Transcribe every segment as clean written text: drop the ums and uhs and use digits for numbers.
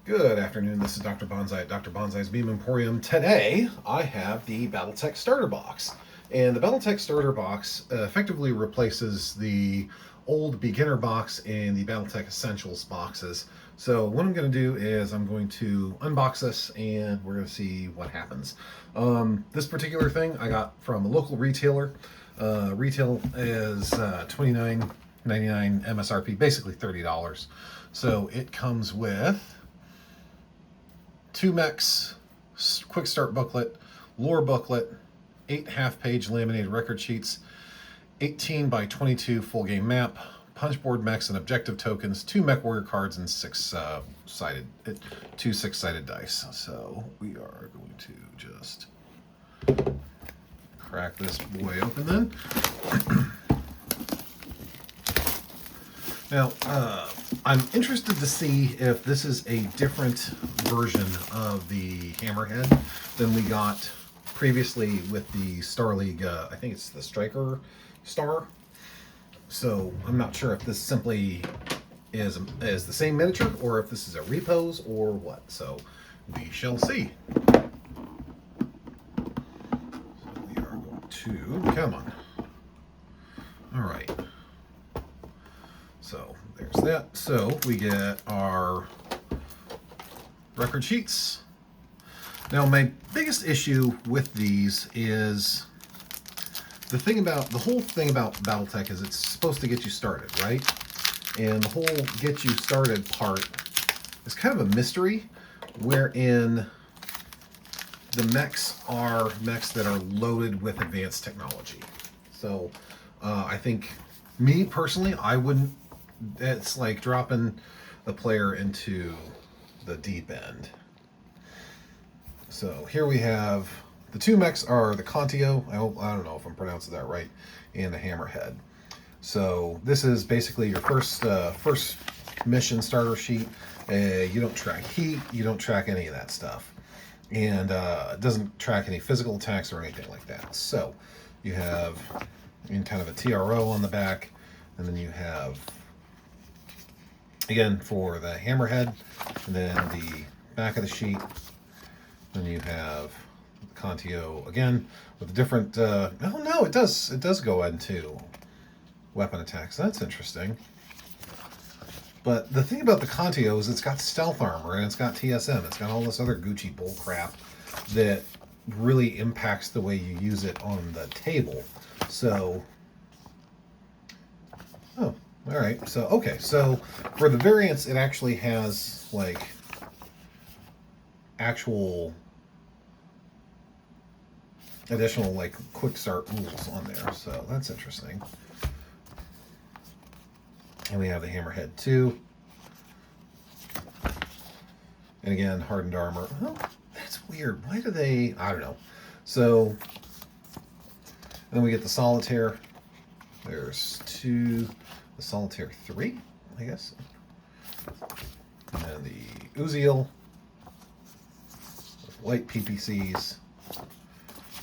Good afternoon, this is Dr. Banzai at Dr. Banzai's Beam Emporium. Today, I have the Battletech Starter Box. And the Battletech Starter Box effectively replaces the old Beginner Box and the Battletech Essentials boxes. So what I'm going to do is I'm going to unbox this and we're going to see what happens. This particular thing I got from a local retailer. Retail is $29.99 MSRP, basically $30. So it comes with 2 mechs, quick start booklet, lore booklet, 8 half-page laminated record sheets, 18 by 22 full game map, punchboard mechs and objective tokens, 2 mech warrior cards, and 2 6-sided dice. So we are going to just crack this boy open then. Now, I'm interested to see if this is a different version of the Hammerhead than we got previously with the Star League, I think it's the Striker Star. So I'm not sure if this simply is the same miniature or if this is a repose or what. So we shall see. So we are going to, come on. All right. So there's that. So we get our record sheets. Now my biggest issue with these is the whole thing about Battletech is it's supposed to get you started, right? And the whole get you started part is kind of a mystery, wherein the mechs are mechs that are loaded with advanced technology. So I think, me personally, I wouldn't. It's like dropping the player into the deep end. So here we have the 2 mechs are the Contio, I don't know if I'm pronouncing that right, and the Hammerhead. So this is basically your first mission starter sheet. You don't track heat, you don't track any of that stuff, and it doesn't track any physical attacks or anything like that. So you have in kind of a TRO on the back, and then you have, again, for the Hammerhead, and then the back of the sheet, then you have the Contio again with a different. Oh no, it does go into weapon attacks. That's interesting. But the thing about the Contio is it's got stealth armor and it's got TSM. It's got all this other Gucci bull crap that really impacts the way you use it on the table. So, oh. All right, so, okay, so for the variants, it actually has, like, actual additional, like, quick start rules on there, so that's interesting. And we have the Hammerhead 2. And again, hardened armor. Oh, that's weird. Why do they, I don't know. So, and then we get the Solitaire. There's 2... the Solitaire 3, I guess. And then the Uziel with white PPCs.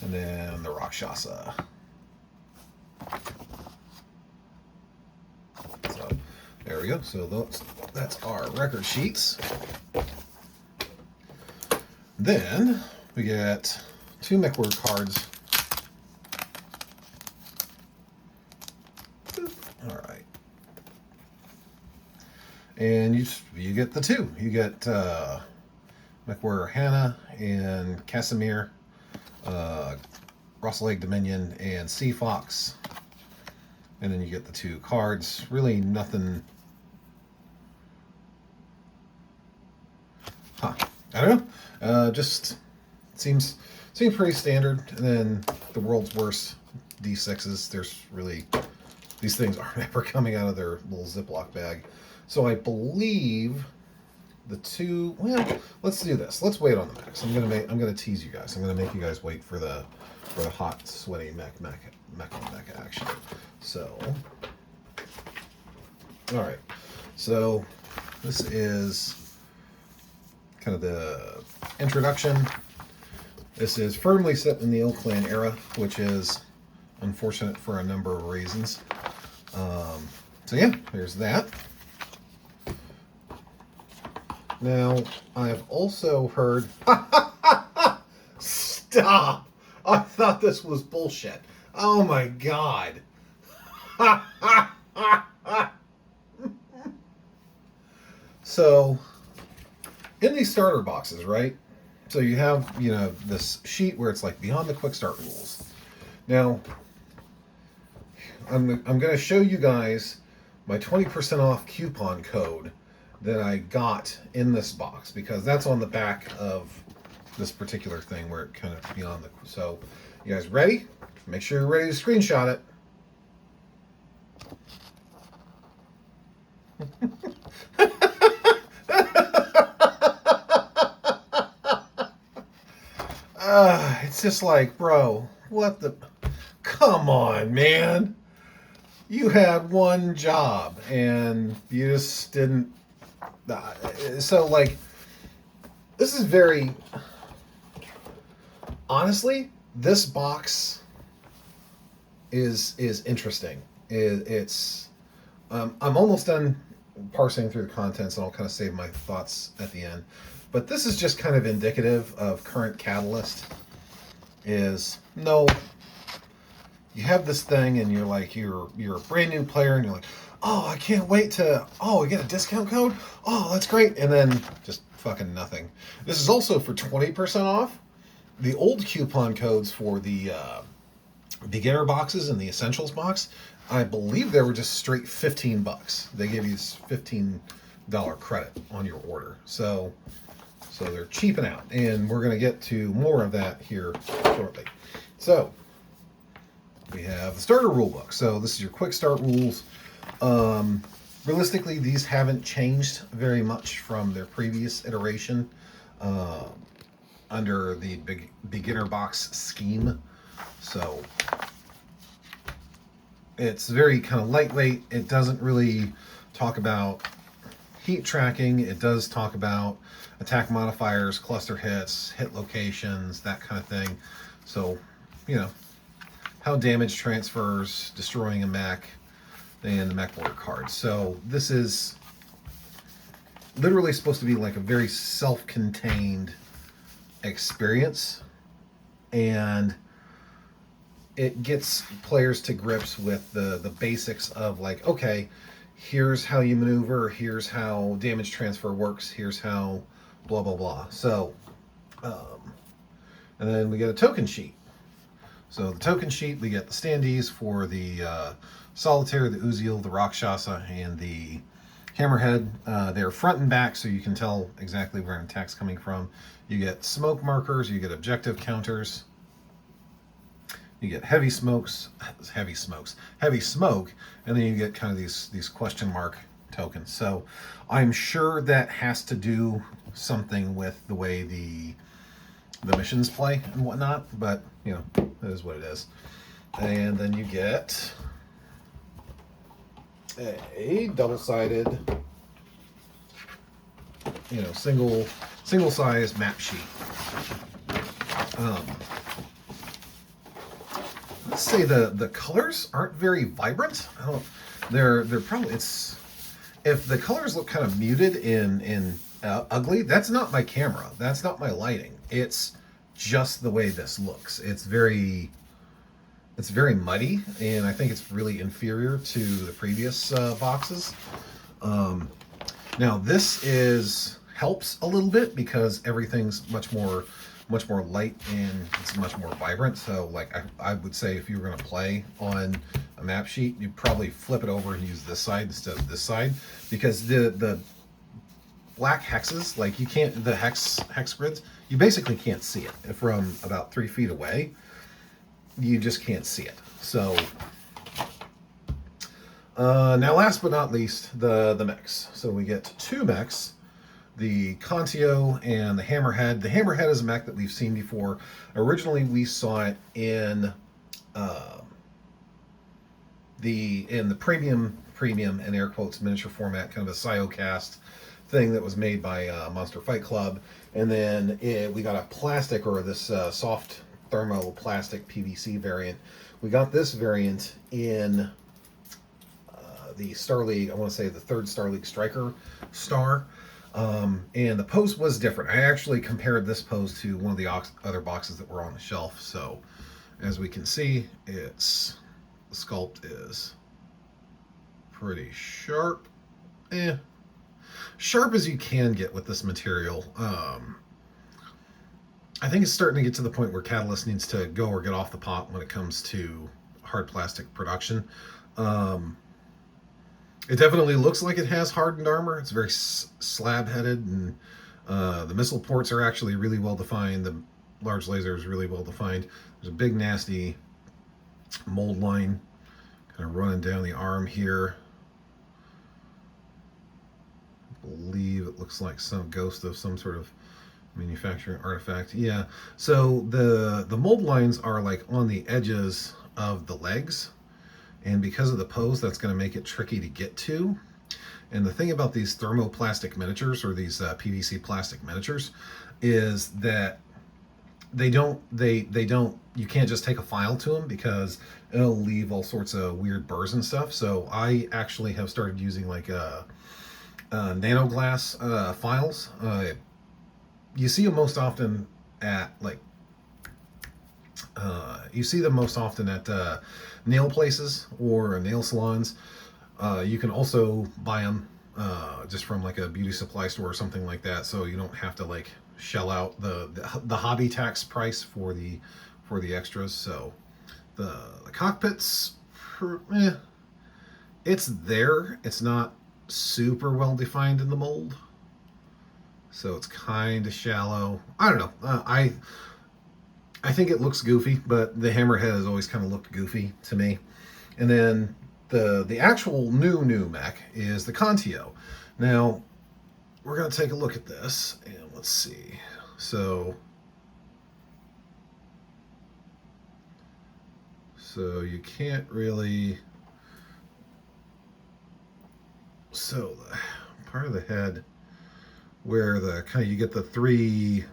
And then the Rakshasa. So there we go. So that's our record sheets. Then we get 2 MechWarrior cards. All right. And you get the 2. You get MechWarrior Hannah and Casimir, Russell Lake Dominion, and Sea Fox. And then you get the 2 cards. Really nothing. I don't know. Just seems pretty standard. And then the world's worst D6s. There's really, these things aren't ever coming out of their little Ziploc bag. So I believe the 2. Well, let's do this. Let's wait on the mechs. I'm gonna tease you guys. I'm gonna make you guys wait for the hot, sweaty mech action. So, all right. So this is kind of the introduction. This is firmly set in the Old Clan era, which is unfortunate for a number of reasons. So yeah, there's that. Now, I've also heard... Stop! I thought this was bullshit. Oh my god. So, in these starter boxes, right? So you have, this sheet where it's like beyond the quick start rules. Now, I'm going to show you guys my 20% off coupon code that I got in this box, because that's on the back of this particular thing where it kind of beyond the... So, you guys ready? Make sure you're ready to screenshot it. It's just like, bro, what the... Come on, man. You had one job and you just didn't... So, like, this is very... Honestly, this box is interesting. It's... I'm almost done parsing through the contents, and I'll kind of save my thoughts at the end. But this is just kind of indicative of current Catalyst. Is, no, you have this thing and you're like, you're a brand new player and you're like, oh, I can't wait to, we get a discount code? Oh, that's great. And then just fucking nothing. This is also for 20% off. The old coupon codes for the beginner boxes and the essentials box, I believe they were just straight $15. They gave you $15 credit on your order. So they're cheaping out, and we're going to get to more of that here shortly. So we have the starter rule book. So this is your quick start rules. Realistically, these haven't changed very much from their previous iteration under the beginner box scheme. So it's very kind of lightweight. It doesn't really talk about heat tracking. It does talk about attack modifiers, cluster hits, hit locations, that kind of thing. So, how damage transfers, destroying a mech, and the mech border cards. So this is literally supposed to be like a very self-contained experience, and it gets players to grips with the basics of, like, okay, here's how you maneuver, here's how damage transfer works, here's how blah, blah, blah. So, and then we get a token sheet. So the token sheet, we get the standees for the Solitaire, the Uziel, the Rakshasa, and the Hammerhead. They're front and back, so you can tell exactly where an attack's coming from. You get smoke markers, you get objective counters, you get heavy smoke, and then you get kind of these question mark tokens. So I'm sure that has to do something with the way the missions play and whatnot, but that is what it is. And then you get a double-sided, single-size map sheet. Let's say the colors aren't very vibrant. They're probably, if the colors look kind of muted and ugly, that's not my camera. That's not my lighting. It's just the way this looks. It's very muddy, and I think it's really inferior to the previous boxes. Now this helps a little bit because everything's much more light and it's much more vibrant. So, like, I would say if you were going to play on a map sheet, you'd probably flip it over and use this side instead of this side, because the black hexes, like, you can't, the hex grids, you basically can't see it from about 3 feet away. You just can't see it. So now, last but not least, the mechs. So we get 2 mechs, the Contio and the Hammerhead. The Hammerhead is a mech that we've seen before. Originally, we saw it in the premium in air quotes miniature format, kind of a Siocast thing that was made by Monster Fight Club. And then we got a plastic, or this soft thermoplastic PVC variant. We got this variant in the Star League, I want to say the 3rd Star League Striker Star. And the pose was different. I actually compared this pose to one of the other boxes that were on the shelf. So as we can see, the sculpt is pretty sharp. Sharp as you can get with this material. I think it's starting to get to the point where Catalyst needs to go or get off the pot when it comes to hard plastic production. It definitely looks like it has hardened armor. It's very slab-headed, and the missile ports are actually really well defined. The large laser is really well defined. There's a big, nasty mold line kind of running down the arm here. I believe it looks like some ghost of some sort of manufacturing artifact. Yeah, so the mold lines are like on the edges of the legs, and because of the pose, that's going to make it tricky to get to. And the thing about these thermoplastic miniatures, or these PVC plastic miniatures, is that they don't you can't just take a file to them, because it'll leave all sorts of weird burrs and stuff. So I actually have started using like nano glass files. You see them most often at like nail places or nail salons. You can also buy them just from like a beauty supply store or something like that, so you don't have to like shell out the hobby tax price for the extras. So the cockpit's it's there. It's not super well defined in the mold, so it's kind of shallow. I don't know. I think it looks goofy, but the hammerhead has always kind of looked goofy to me. And then the actual new mech is the Contio. Now we're gonna take a look at this and let's see. So you can't really. So the part of the head where you get the three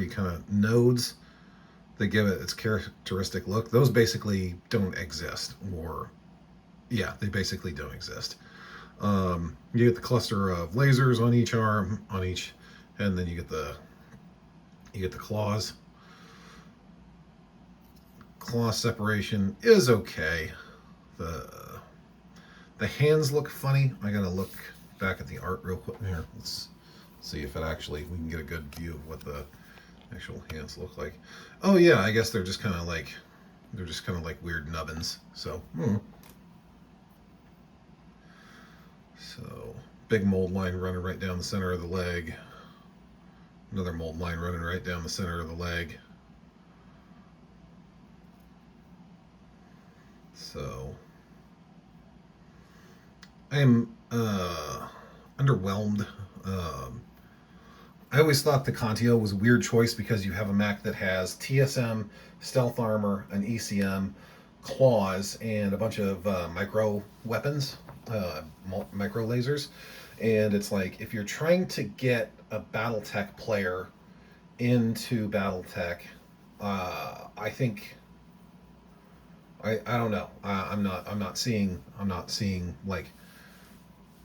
kind of nodes that give it its characteristic look, those basically don't exist. Or yeah, they basically don't exist. You get the cluster of lasers on each arm, and then you get the claws. Claw separation is okay. The hands look funny. I gotta look back at the art real quick here. Let's see if we can get a good view of what the actual hands look like. Oh yeah, I guess they're just kind of like weird nubbins. So so big mold line running right down the center of the leg. Another mold line running right down the center of the leg. So I am underwhelmed. I always thought the Contio was a weird choice because you have a mech that has TSM, stealth armor, an ECM, claws, and a bunch of micro weapons, micro lasers. And it's like, if you're trying to get a Battletech player into Battletech, I think I don't know. I'm not seeing like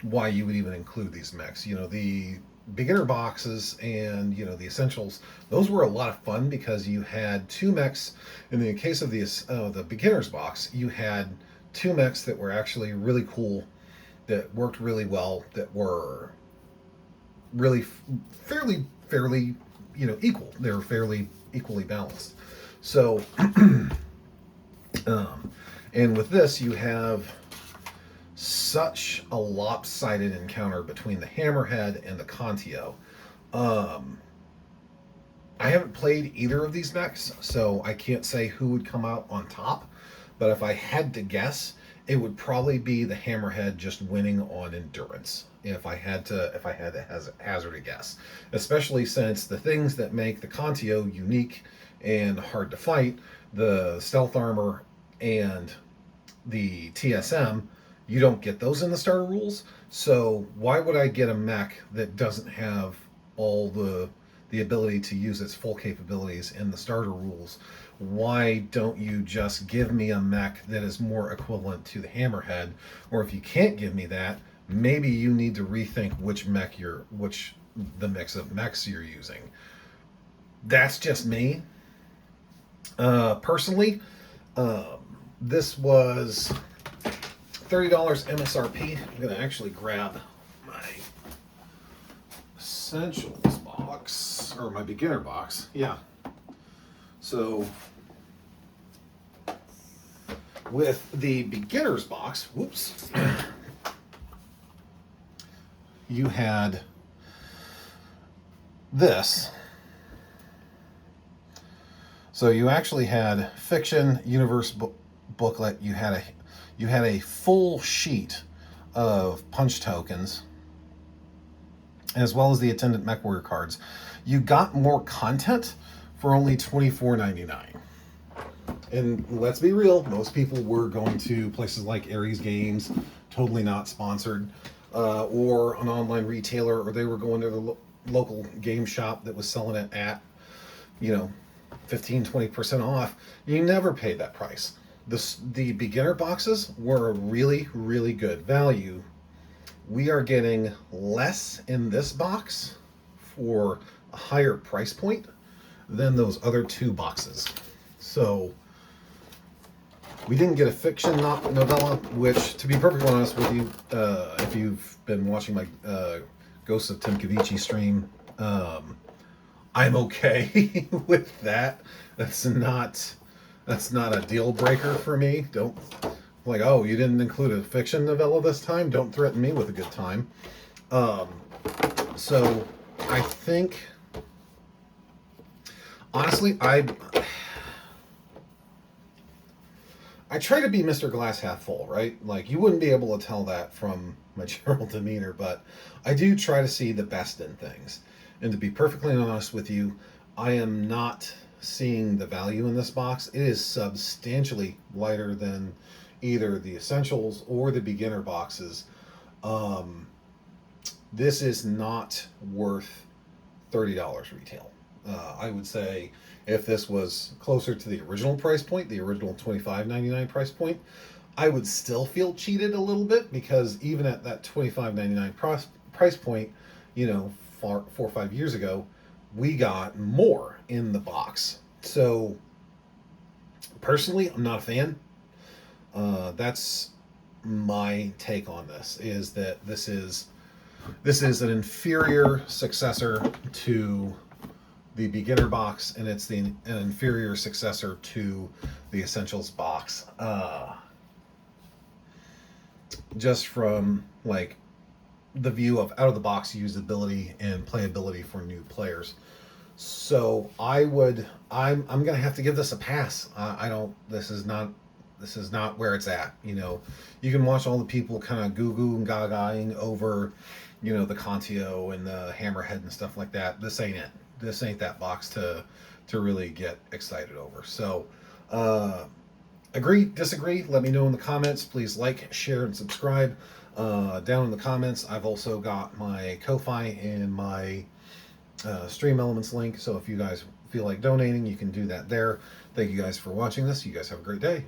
why you would even include these mechs. You know, the beginner boxes and the essentials, those were a lot of fun because you had two mechs. In the case of the beginners box, you had two mechs that were actually really cool, that worked really well, that were really fairly equal. They were fairly equally balanced. So and with this, you have such a lopsided encounter between the Hammerhead and the Contio. I haven't played either of these mechs, so I can't say who would come out on top. But if I had to guess, it would probably be the Hammerhead just winning on endurance. If I had to hazard a guess, especially since the things that make the Contio unique and hard to fight, the stealth armor and the TSM, you don't get those in the starter rules. So why would I get a mech that doesn't have all the ability to use its full capabilities in the starter rules? Why don't you just give me a mech that is more equivalent to the Hammerhead? Or if you can't give me that, maybe you need to rethink the mix of mechs you're using. That's just me. Personally, this was $30 MSRP. I'm gonna actually grab my essentials box or my beginner box. Yeah. So with the beginner's box, whoops, you had this. So you actually had fiction universe booklet. You had a full sheet of punch tokens, as well as the attendant mech warrior cards. You got more content for only $24.99. And let's be real, most people were going to places like Aries Games, totally not sponsored, or an online retailer, or they were going to the local game shop that was selling it at, 15-20% off. You never paid that price. The beginner boxes were a really, really good value. We are getting less in this box for a higher price point than those other two boxes. So we didn't get a fiction novella, which, to be perfectly honest with you, if you've been watching my Ghosts of Tim Cavici stream, I'm okay with that. That's not a deal breaker for me. Don't like, oh, you didn't include a fiction novella this time. Don't threaten me with a good time. So I think, honestly, I try to be Mr. Glass half full, right? Like, you wouldn't be able to tell that from my general demeanor, but I do try to see the best in things. And to be perfectly honest with you, I am not seeing the value in this box. It is substantially lighter than either the essentials or the beginner boxes. This is not worth $30 retail. I would say if this was closer to the original price point, the original $25.99 price point, I would still feel cheated a little bit, because even at that $25.99 price point, 4 or 5 years ago, we got more in the box. So personally, I'm not a fan. That's my take on this, is that this is an inferior successor to the beginner box, and it's an inferior successor to the essentials box. Just from like the view of out of the box usability and playability for new players. So I'm gonna have to give this a pass. I don't. This is not where it's at. You can watch all the people kind of goo goo and gagaing over, the Contio and the Hammerhead and stuff like that. This ain't it. This ain't that box to really get excited over. So, agree, disagree, let me know in the comments. Please like, share, and subscribe. Down in the comments, I've also got my Ko-Fi and my Stream Elements link. So if you guys feel like donating, you can do that there. Thank you guys for watching this. You guys have a great day.